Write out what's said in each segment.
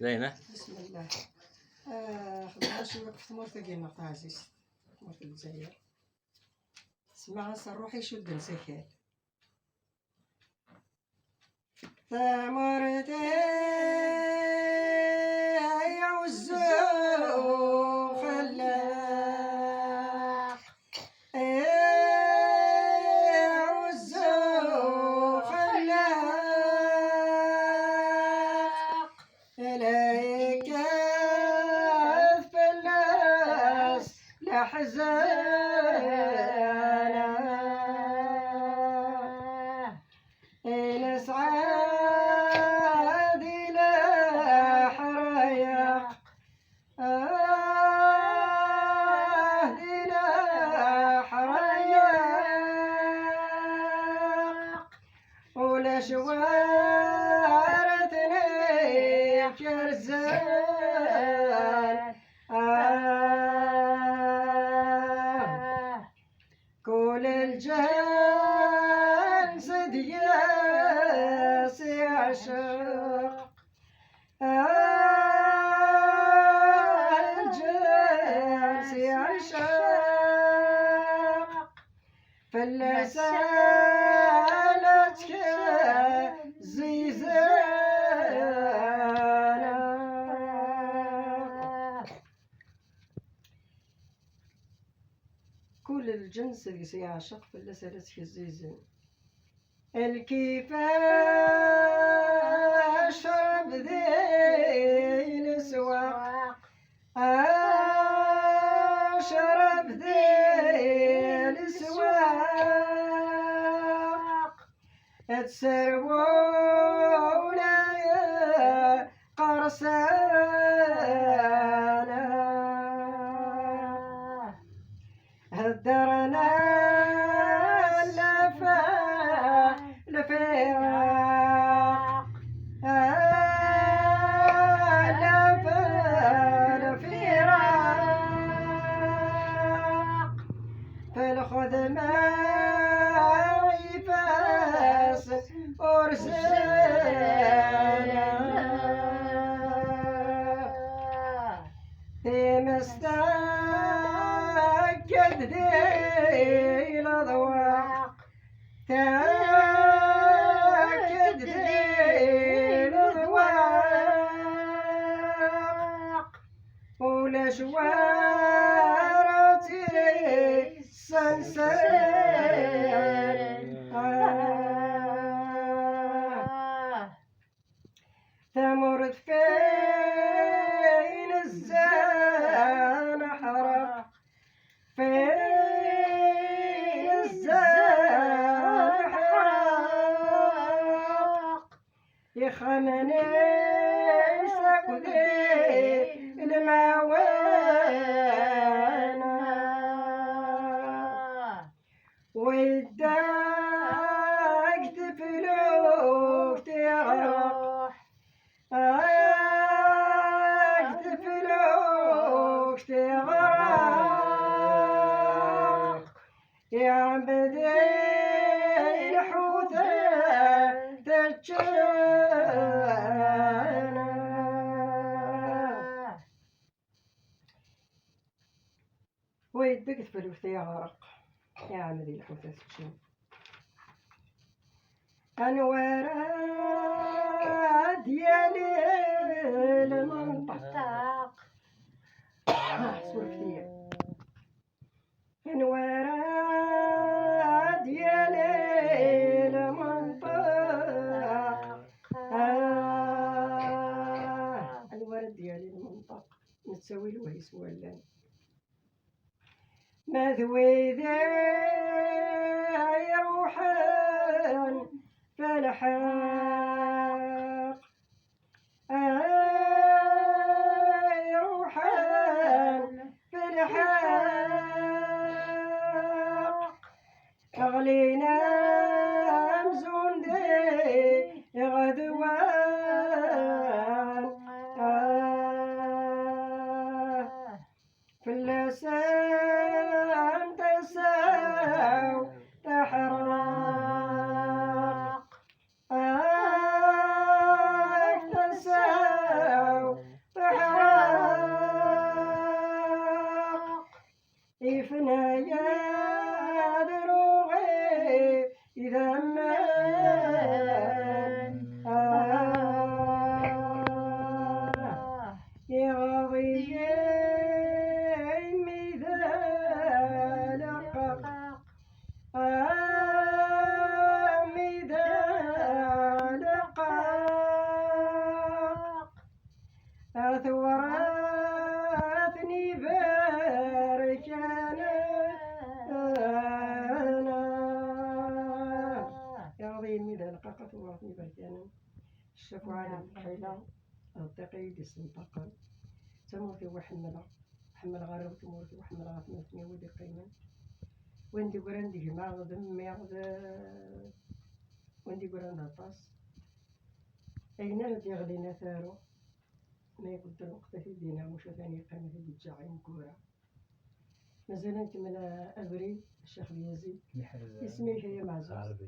زينة. بسم الله. خدمنا شويه في تمورت ديالنا اخت عزيز، تمورت الجزائر. سمع غنسى روحي يشد نسكال تمورتي يعوزو فلاح يعوزو فلاح إليك فلاس لحزانه نسعى إلى حرايق إلى حرايق ولا شوارتني كرزان كل الجنس دياس يعشق الجنس يعشق فلسالتك زيزانة كل الجنس اللي يعشق فلسالتك الزيزان الكيفاش شرب ذي السواق شرب ذي السواق تسربونا يا قرصانة هدرنا الفراق الفراق فالخدمة عفاس أرسانا في مستكد ذي الأضواء تأكد ذي الأضواء ولا شوارتي سنسان تمرت فين الزان حرق فين الزان حرق يخنني سكذي الموانا ويداك تفلوك تغرق تفلوك تغرق يا عبدي الحوتة تجانا ويدك تفلوك تغرق يا عبدي الحوتة تجانا أنوار ديالي المنطق سولفتية أنوار ديالي المنطق أنوار ديالي المنطق نتساوي الوهيس ولا مذوي ذا يروحان فالحاق يروحان فالحاق أغلينا مزون دي غدوان فلسان تساو تحرق غدقي دي سنطقل تمورتي وحملها حمل غارو تمورتي وحمل غاتمتني ودي قيمن وندي قراندي ما غدم ما غد وندي قراند الطاس أين ردي غلينا ثارو ما يقدر الوقت في دينا مش ثاني قيمة في الجاعين كورة مازال نكمل أبري الشيخ اليزيد اسمي هي معزوز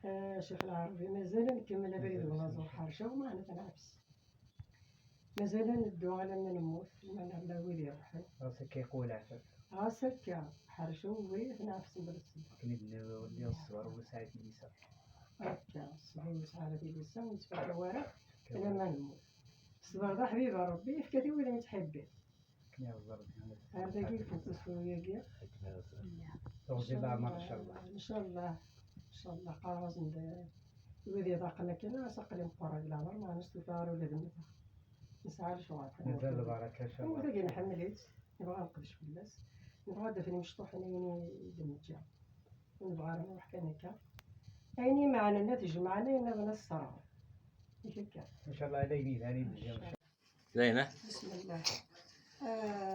الشيخ العربي مازال نكمل أبري البلاصة وحرشة وما أنا تنعبس مازال ندو على من نموت ما نبلا ويلي يروحي راسك كيقول عفاف راسك حرشة وي تنعبس بالسن كنت ولي الصغر وساعات ليسا هكا الصبي وسعادة ليسا ونتفع الورق إلى ما نموت الصبر ذا حبيب ربي فكاتي ولا متحبي كنا الضرب هذا كيف تسوي كيا توزي بعمر إن شاء الله إن شاء الله إن شاء الله قارص وذي ضاقنا كنا سقلي مقرق العمر ما نستثار ولا ذمتها نسعى شو نزل البركة إن شاء الله وذاك نحملت نبغى نقدش بالناس نبغى دفني مشطوح عيني دمجة ونبغى نروح كنكا عيني معنا الناتج معنا نبغى الصراحة هكا إن شاء الله عليني ثاني بالجو زينة بسم الله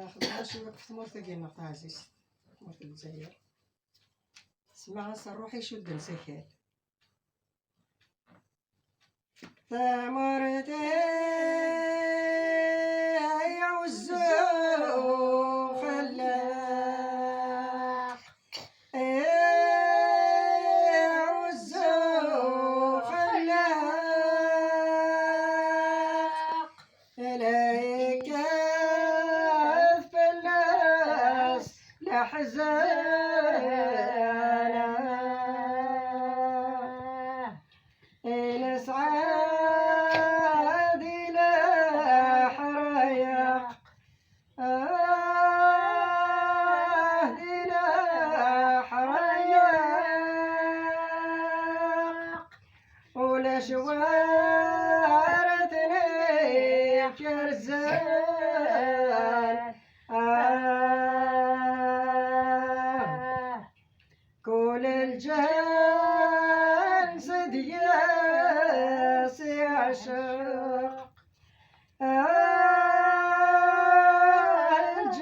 خدنا شي وقت مرتقي نقطع عزيز مرت الجزائر سمع روحي شد نسكال ثمرتي يعز فلاح يعز فلاح إليك الناس لحزانا نسعى إلى حرايق إلى حرايق ولا شوارتني كرزان كل الجنس دياس يعشق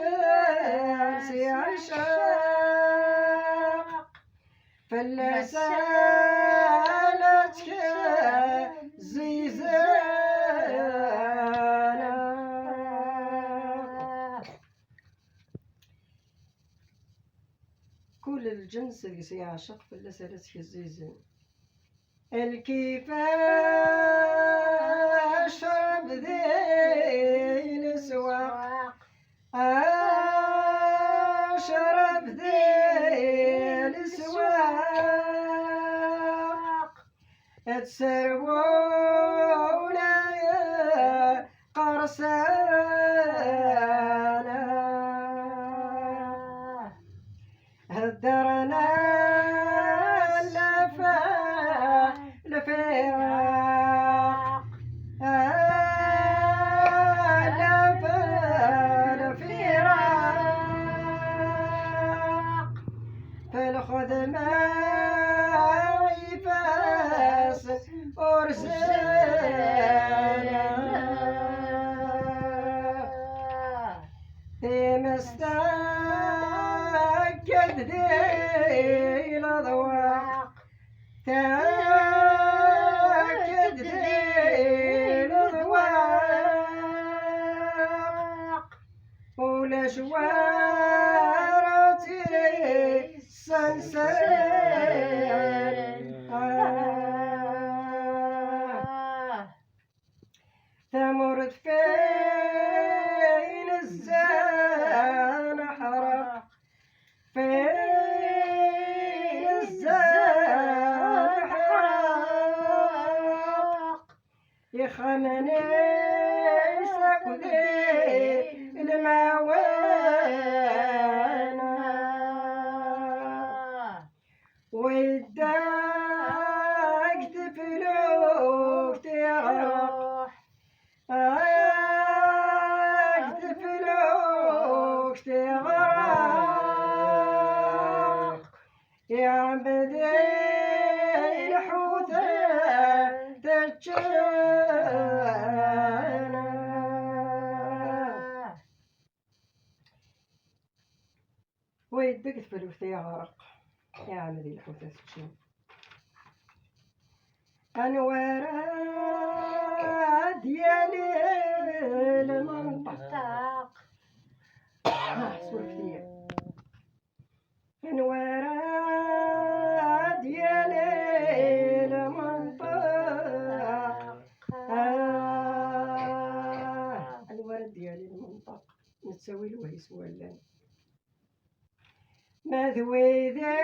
الجنس يعشق فلا سالتك زيزانا كل الجنس اللي سيعشق فلا سالتك الزيزان الكيفاش شرب ذي السواق شرب ذي السواق تسربونا يا قرصانا هدرنا الفراق الفراق فالخدمة عفاس أرسانا مستأكد ذي الأضواء تأكد ذي الأضواء ولا شوارتي سنسان تمرت فين الزان حرق فين الزان حرق يخنني سكذي الموانا يدك تفلوث يا غرق يا عمدي الحوتة تشم أنوار ديالي المنطق سولفتي أنوار ديالي المنطق أنوار ديالي المنطق نتساوي الوهيس واللان ما ذوي ذا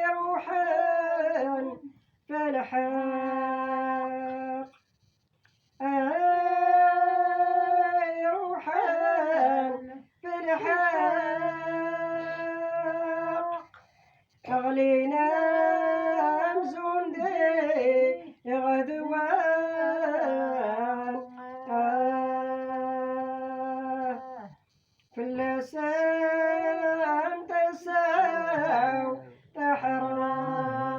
يروحان فالحاق يروحان فالحاق أغلينا مزون دي غدوان فلسان تساو تحرق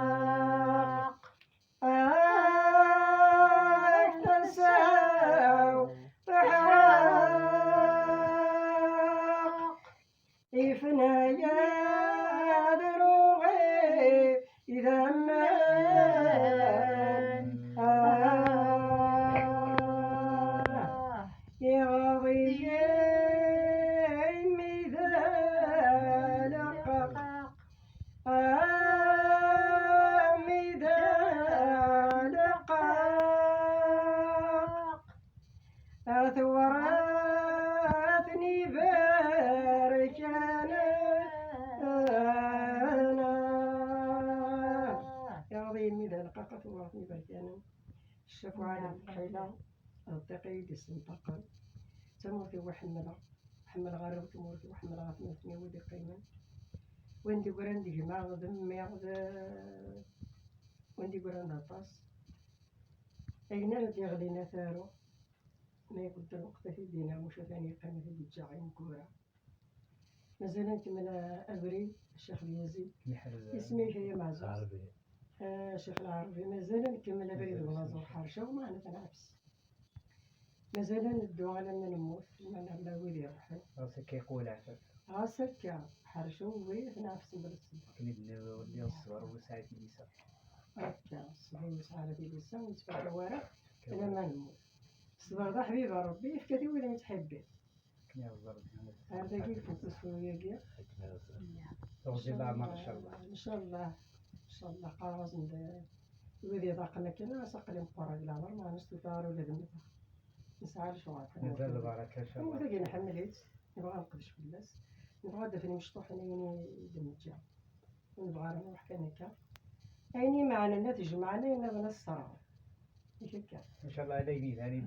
تساو تحرق إفنا يا دروغي إذا ما يغضي ثوراتني باركانا يا رضي الميدان لقاقة ثوراتني باركانا الشافو على الحيلة الدقي دي السنطقة تمورتي وحملة حمل غارو تمورتي وحمل غاتمتني ودي قيمة وندي قراندي جماعة غدم يغد وندي قراند هطاس أين ردي غلينا ثارو ما يقول الوقت في دينا مش ثاني قيمة في الجاعين كورة مازال نكمل أبري الشيخ اليزيد اسمي هي معزوز الشيخ العربي مازال نكمل أبري بلاصة وحرشة وما أنا تنعبس مازال ندو على ما نموت ما نعمل ويلي يرحل راسك كيقول عفاف راسك حرشة ويلي تنعبس بالصدق كنيد ولي الصغر وساعد النساء هكا الصبي وسعادة النساء ونتبع الورق أنا ما نموت الصبر ده حبيب ربي فكتي ولا تحبي كنيا الزرد هذا كيف تسوي كيف توزي الله ما شاء الله إن شاء الله إن شاء الله قارص وذي ضاقنا كنا سقل مقرق العمر ما نستثار ولا ذمتها نسعى شو عارفة نزل البركة إن شاء الله وذاك نحملت نبغى نقدش بالناس نبغى دفني مشطوح أنا دمجة ونبغى نروح كنكا أيني معنا الناتج معنا نبغى نصرع إن شاء الله هذا يني ثاني